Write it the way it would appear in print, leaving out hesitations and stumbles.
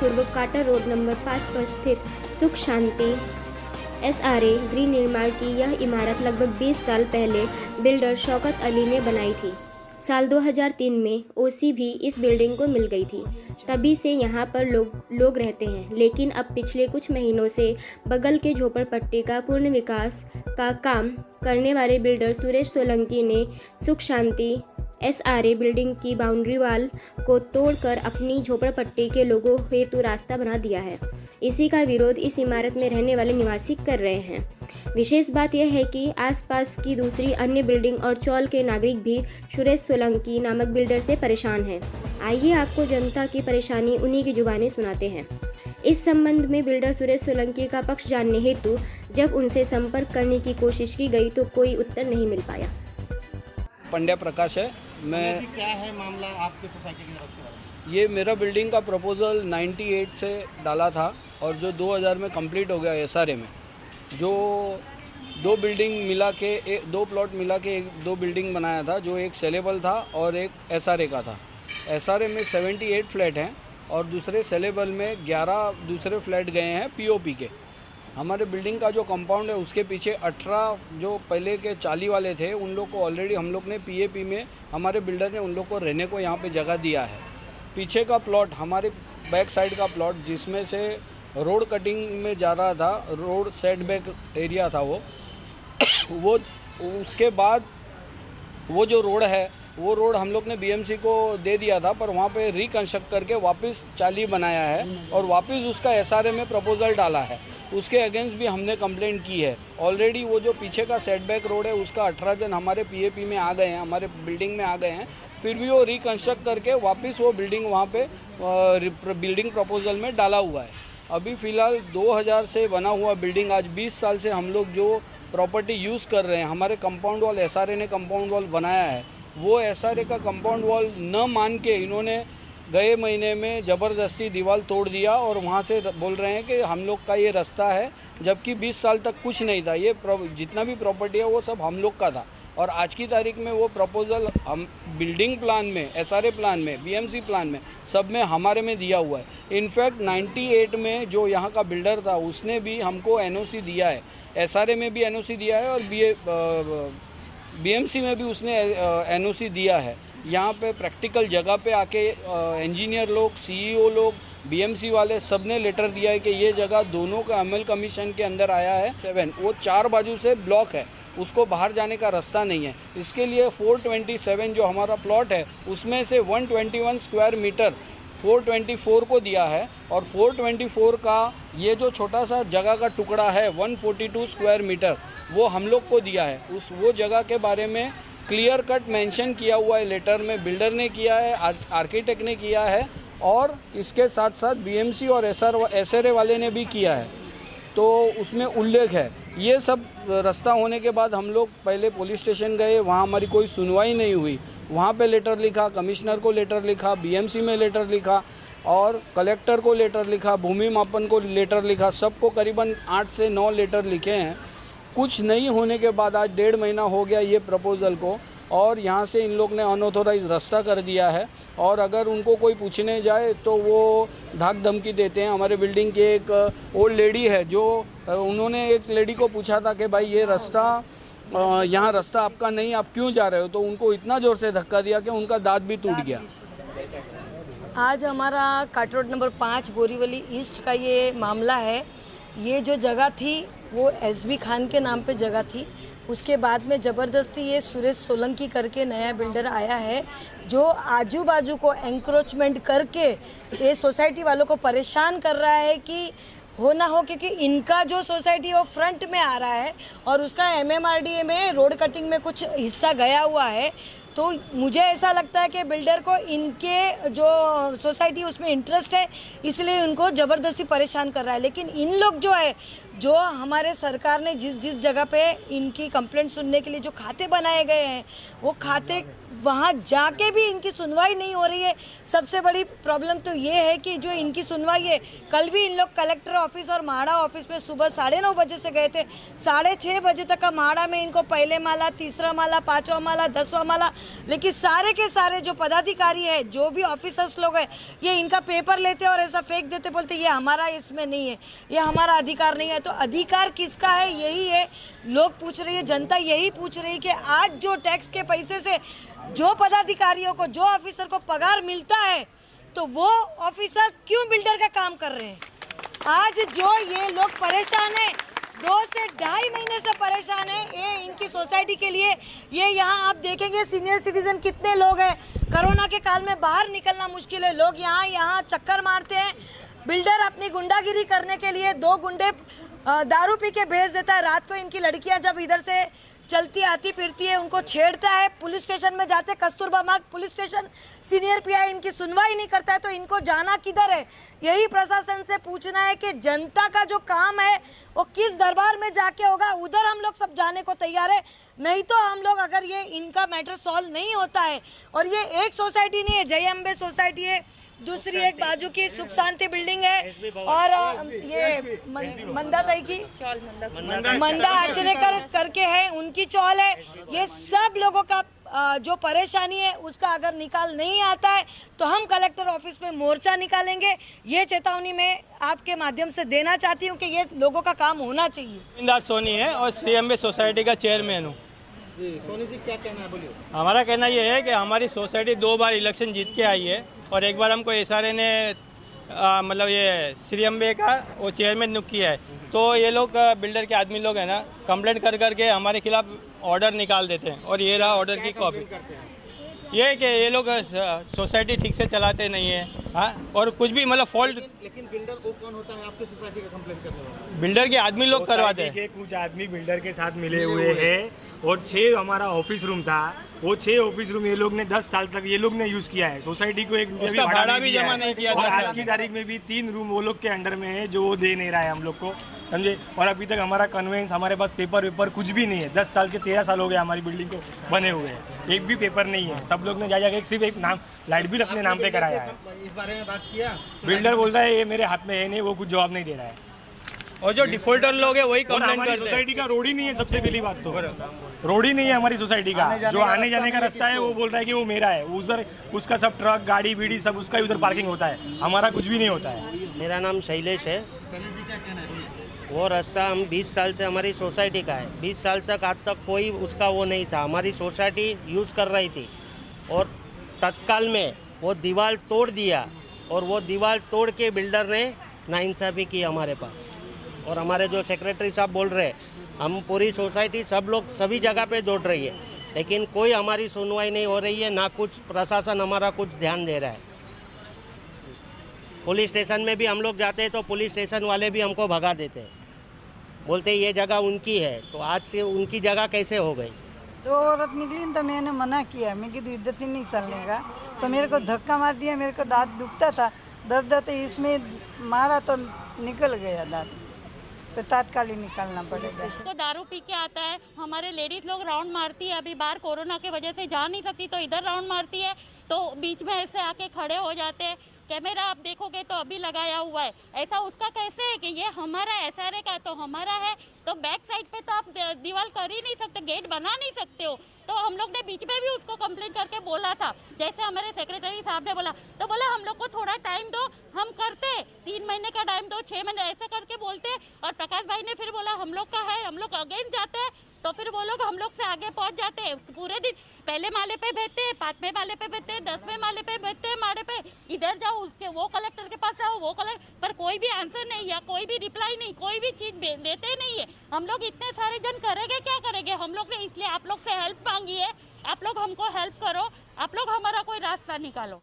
पूर्व काटा road number 5 पर स्थित सुख शांति SRA गृह निर्माण की यह इमारत लगभग 20 साल पहले बिल्डर शौकत अली ने बनाई थी। साल 2003 में OC भी इस बिल्डिंग को मिल गई थी। तभी से यहाँ पर लोग रहते हैं, लेकिन अब पिछले कुछ महीनों से बगल के झोपड़पट्टी का पूर्ण विकास का काम करने वाले बिल्डर सुरेश सोलंकी ने सुख शांति SRA बिल्डिंग की बाउंड्री वाल को तोड़कर अपनी झोपड़पट्टी के लोगों हेतु रास्ता बना दिया है। इसी का विरोध इस इमारत में रहने वाले निवासी कर रहे हैं। विशेष बात यह है कि आसपास की दूसरी अन्य बिल्डिंग और चौल के नागरिक भी सुरेश सोलंकी नामक बिल्डर से परेशान हैं। आइए आपको जनता की परेशानी उन्हीं की जुबानी सुनाते हैं। इस संबंध में बिल्डर सुरेश सोलंकी का पक्ष जानने हेतु जब उनसे संपर्क करने की कोशिश की गई तो कोई उत्तर नहीं मिल पाया। पंड्या प्रकाश है। मैं क्या है मामला आपकी सोसाइटी की तरफ से? ये मेरा बिल्डिंग का प्रपोजल 98 से डाला था और जो 2000 में कंप्लीट हो गया SRA में, जो दो प्लॉट मिला के दो बिल्डिंग बनाया था, जो एक सेलेबल था और एक SRA का था। SRA में 78 फ्लैट हैं और दूसरे सेलेबल में 11 दूसरे फ्लैट गए हैं POP के। हमारे बिल्डिंग का जो कंपाउंड है उसके पीछे 18 जो पहले के 40 वाले थे उन लोग को ऑलरेडी हम लोग ने PAP में हमारे बिल्डर ने उन लोग को रहने को यहाँ पे जगह दिया है। पीछे का प्लॉट हमारे बैक साइड का प्लॉट जिसमें से रोड कटिंग में जा रहा था, रोड सेट बैक एरिया था वो उसके बाद वो जो रोड है वो रोड हम लोग ने BMC को दे दिया था, पर वहाँ पे रिकंस्ट्रक्ट करके वापस 40 बनाया है और वापस उसका SRA में प्रपोजल डाला है। उसके अगेंस्ट भी हमने कंप्लेंट की है। ऑलरेडी वो जो पीछे का सेटबैक रोड है उसका 18 जन हमारे PAP में आ गए हैं, हमारे बिल्डिंग में आ गए हैं, फिर भी वो रिकंस्ट्रक्ट करके वापस वो बिल्डिंग वहाँ पे बिल्डिंग प्रपोजल में डाला हुआ है। अभी फ़िलहाल 2000 से बना हुआ बिल्डिंग आज 20 साल से हम लोग जो प्रॉपर्टी यूज़ कर रहे हैं, हमारे कंपाउंड वॉल SRA ने कंपाउंड वॉल बनाया है, वो SRA का कंपाउंड वॉल न मान के इन्होंने गए महीने में ज़बरदस्ती दीवार तोड़ दिया और वहाँ से बोल रहे हैं कि हम लोग का ये रास्ता है, जबकि 20 साल तक कुछ नहीं था। ये जितना भी प्रॉपर्टी है वो सब हम लोग का था और आज की तारीख में वो प्रपोजल हम बिल्डिंग प्लान में, SRA प्लान में, BMC प्लान में, सब में हमारे में दिया हुआ है। इनफैक्ट 98 में जो यहाँ का बिल्डर था उसने भी हमको NOC दिया है, SRA में भी NOC दिया है और BMC में भी उसने NOC दिया है। यहाँ पे प्रैक्टिकल जगह पे आके इंजीनियर लोग, CEO लोग, BMC वाले सब ने लेटर दिया है कि ये जगह दोनों का ML कमीशन के अंदर आया है। 7 वो 4 बाजू से ब्लॉक है, उसको बाहर जाने का रास्ता नहीं है। इसके लिए 427 जो हमारा प्लॉट है उसमें से 121 स्क्वायर मीटर 424 को दिया है और 424 का ये जो छोटा सा जगह का टुकड़ा है 142 स्क्वायर मीटर वो हम लोग को दिया है। वो जगह के बारे में क्लियर कट मेंशन किया हुआ है लेटर में, बिल्डर ने किया है, आर्किटेक्ट ने किया है और इसके साथ साथ BMC और SRA वाले ने भी किया है, तो उसमें उल्लेख है। ये सब रास्ता होने के बाद हम लोग पहले पुलिस स्टेशन गए, वहाँ हमारी कोई सुनवाई नहीं हुई। वहाँ पे लेटर लिखा, कमिश्नर को लेटर लिखा, BMC में लेटर लिखा और कलेक्टर को लेटर लिखा, भूमि मापन को लेटर लिखा, सबको करीबन 8 से 9 लेटर लिखे हैं। कुछ नहीं होने के बाद आज 1.5 महीना हो गया ये प्रपोज़ल को और यहाँ से इन लोग ने अनऑथोराइज रास्ता कर दिया है और अगर उनको कोई पूछने जाए तो वो धाक धमकी देते हैं। हमारे बिल्डिंग की एक ओल्ड लेडी है जो उन्होंने एक लेडी को पूछा था कि भाई ये रास्ता यहाँ रास्ता आपका नहीं, आप क्यों जा रहे हो, तो उनको इतना ज़ोर से धक्का दिया कि उनका दांत भी टूट गया। आज हमारा काट रोड नंबर 5 बोरीवली ईस्ट का ये मामला है। ये जो जगह थी वो SB खान के नाम पे जगह थी। उसके बाद में ज़बरदस्ती ये सुरेश सोलंकी करके नया बिल्डर आया है जो आजू बाजू को एंक्रोचमेंट करके ये सोसाइटी वालों को परेशान कर रहा है कि हो ना हो, क्योंकि इनका जो सोसाइटी वो फ्रंट में आ रहा है और उसका MMRDA में रोड कटिंग में कुछ हिस्सा गया हुआ है। तो मुझे ऐसा लगता है कि बिल्डर को इनके जो सोसाइटी उसमें इंटरेस्ट है, इसलिए उनको ज़बरदस्ती परेशान कर रहा है। लेकिन इन लोग जो है, जो हमारे सरकार ने जिस जगह पे इनकी कंप्लेंट सुनने के लिए जो खाते बनाए गए हैं, वो खाते वहाँ जाके भी इनकी सुनवाई नहीं हो रही है। सबसे बड़ी प्रॉब्लम तो ये है कि जो इनकी सुनवाई है, कल भी इन लोग कलेक्टर ऑफिस और म्हाडा ऑफिस में सुबह 9:30 बजे से गए थे, 6:30 बजे तक का म्हाडा में इनको पहले माला, तीसरा माला, 5वां माला, 10वां माला, लेकिन सारे के सारे जो पदाधिकारी है, जो भी ऑफिसर्स लोग हैं, ये इनका पेपर लेते और ऐसा फेंक देते, बोलते ये हमारा इसमें नहीं है, ये हमारा अधिकार नहीं है। तो अधिकार किसका है? यही है, लोग पूछ रही है, जनता यही पूछ रही है कि आज जो टैक्स के पैसे से जो पदाधिकारियों को, जो ऑफिसर को पगार मिलता है, तो वो ऑफिसर क्यों बिल्डर का काम कर रहे हैं? आज जो ये लोग परेशान है, 2 से 2.5 महीने से परेशान है ये इनकी सोसाइटी के लिए। ये यहाँ आप देखेंगे सीनियर सिटीजन कितने लोग हैं, कोरोना के काल में बाहर निकलना मुश्किल है, लोग यहाँ चक्कर मारते हैं। बिल्डर अपनी गुंडागिरी करने के लिए 2 गुंडे दारू पी के भेज देता है। रात को इनकी लड़कियां जब इधर से चलती आती फिरती है, उनको छेड़ता है, पुलिस स्टेशन में जाते, कस्तूरबा मार्ग पुलिस स्टेशन, सीनियर पीआई इनकी सुनवाई नहीं करता है, तो इनको जाना किधर है? यही प्रशासन से पूछना है कि जनता का जो काम है वो किस दरबार में जाके होगा, उधर हम लोग सब जाने को तैयार है। नहीं तो हम लोग, अगर ये इनका मैटर सॉल्व नहीं होता है, और ये एक सोसाइटी नहीं है, जय अम्बे सोसाइटी है, दूसरी एक बाजू की सुख शांति बिल्डिंग है, और ये मंदा ताई की मंदा आचरेकर करके है, उनकी चौल है। ये सब लोगों का जो परेशानी है उसका अगर निकाल नहीं आता है तो हम कलेक्टर ऑफिस में मोर्चा निकालेंगे। ये चेतावनी मैं आपके माध्यम से देना चाहती हूँ कि ये लोगों का काम होना चाहिए। सोनी है और श्री अम्बे सोसाइटी का चेयरमैन हूँ। जी सोनी जी, क्या कहना है, बोलिए। हमारा कहना ये है कि हमारी सोसाइटी 2 बार इलेक्शन जीत के आई है और एक बार हमको एसआरए ने मतलब ये श्री अम्बे का वो चेयरमैन नियुक्त किया है। तो ये लोग बिल्डर के आदमी लोग हैं ना, कंप्लेंट कर करके हमारे खिलाफ ऑर्डर निकाल देते हैं, और ये रहा ऑर्डर की कॉपी। ये है कि ये लोग सोसाइटी ठीक से चलाते नहीं है, हाँ, और कुछ भी मतलब फॉल्ट। लेकिन बिल्डर को कौन होता है आपकी सोसाइटी का कंप्लेंट करने वाला? बिल्डर के आदमी लोग करवाते हैं। कुछ आदमी बिल्डर के साथ मिले हुए हैं, और 6 हमारा ऑफिस रूम था, वो 6 ऑफिस रूम ये लोग ने 10 साल तक ये लोग ने यूज किया है। सोसाइटी को 1 रुपया भी भाड़ा भी जमा नहीं किया। और आज की तारीख में भी 3 रूम वो लोग के अंडर में है जो वो दे नहीं रहा है हम लोग को, समझे। और अभी तक हमारा कन्वेंस, हमारे पास पेपर वेपर कुछ भी नहीं है। 10 साल के 13 साल हो गए हमारी बिल्डिंग को बने हुए हैं, एक भी पेपर नहीं है। सब लोग ने जाके सिर्फ एक नाम, लाइट बिल अपने नाम पे कराया है। इस बारे में बात किया? बिल्डर बोल रहा है ये मेरे हाथ में है नहीं, वो कुछ जवाब नहीं दे रहा है। और जो डिफॉल्टर लोग है वही कंप्लेंट करते हैं। सोसाइटी का रोड ही नहीं है, सबसे पहली बात तो रोड ही नहीं है हमारी सोसाइटी का। जो आने जाने का रास्ता है वो बोल रहा है कि वो मेरा है, उधर उसका सब ट्रक गाड़ी बीड़ी सब उसका उधर पार्किंग होता है, हमारा कुछ भी नहीं होता है। मेरा नाम शैलेश है। शैलेश जी, क्या कहना है? वो रास्ता हम 20 साल से हमारी सोसाइटी का है। 20 साल तक आज तक कोई उसका वो नहीं था। हमारी सोसाइटी यूज़ कर रही थी और तत्काल में वो दीवार तोड़ दिया, और वो दीवार तोड़ के बिल्डर ने नाइंसाफ़ी की हमारे पास। और हमारे जो सेक्रेटरी साहब बोल रहे हैं, हम पूरी सोसाइटी सब लोग सभी जगह पे दौड़ रही है, लेकिन कोई हमारी सुनवाई नहीं हो रही है, ना कुछ प्रशासन हमारा कुछ ध्यान दे रहा है। पुलिस स्टेशन में भी हम लोग जाते हैं तो पुलिस स्टेशन वाले भी हमको भगा देते हैं, बोलते ये जगह उनकी है। तो आज से उनकी जगह कैसे हो गई? तो औरत निकली तो मैंने मना किया, मैं कि इज्जत ही नहीं चलने का, तो मेरे को धक्का मार दिया, मेरे को दांत दुखता था, दर्द तो इसमें मारा तो निकल गया दांत, तो तात्काल ही निकालना पड़ेगा। तो दारू पी के आता है, हमारे लेडीज लोग राउंड मारती है, अभी बाहर कोरोना की वजह से जा नहीं सकती तो इधर राउंड मारती है, तो बीच में ऐसे आके खड़े हो जाते हैं। कैमरा आप देखोगे तो अभी लगाया हुआ है, ऐसा उसका कैसे है कि ये हमारा एसआरए का तो हमारा है, तो बैक साइड पे तो आप दीवार कर ही नहीं सकते, गेट बना नहीं सकते हो। तो हम लोग ने बीच में भी उसको कंप्लेंट करके बोला था, जैसे हमारे सेक्रेटरी साहब ने बोला, तो बोला हम लोग को थोड़ा टाइम दो, हम करते, 3 महीने का टाइम दो, 6 महीने ऐसे करके बोलते। और प्रकाश भाई ने फिर बोला हम लोग का है, हम लोग अगेंस्ट जाते हैं, तो फिर वो लोग हम लोग से आगे पहुंच जाते हैं। पूरे दिन पहले माले पे बैठते हैं, 5वें माले पे बैठते हैं, 10वें माले पे बैठते हैं, माले पे इधर जाओ, उसके वो कलेक्टर के पास जाओ, वो कलेक्टर पर कोई भी आंसर नहीं या कोई भी रिप्लाई नहीं, कोई भी चीज देते नहीं है। हम लोग इतने सारे जन करेंगे क्या करेंगे? हम लोग ने इसलिए आप लोग से हेल्प मांगी है, आप लोग हमको हेल्प करो, आप लोग हमारा कोई रास्ता निकालो।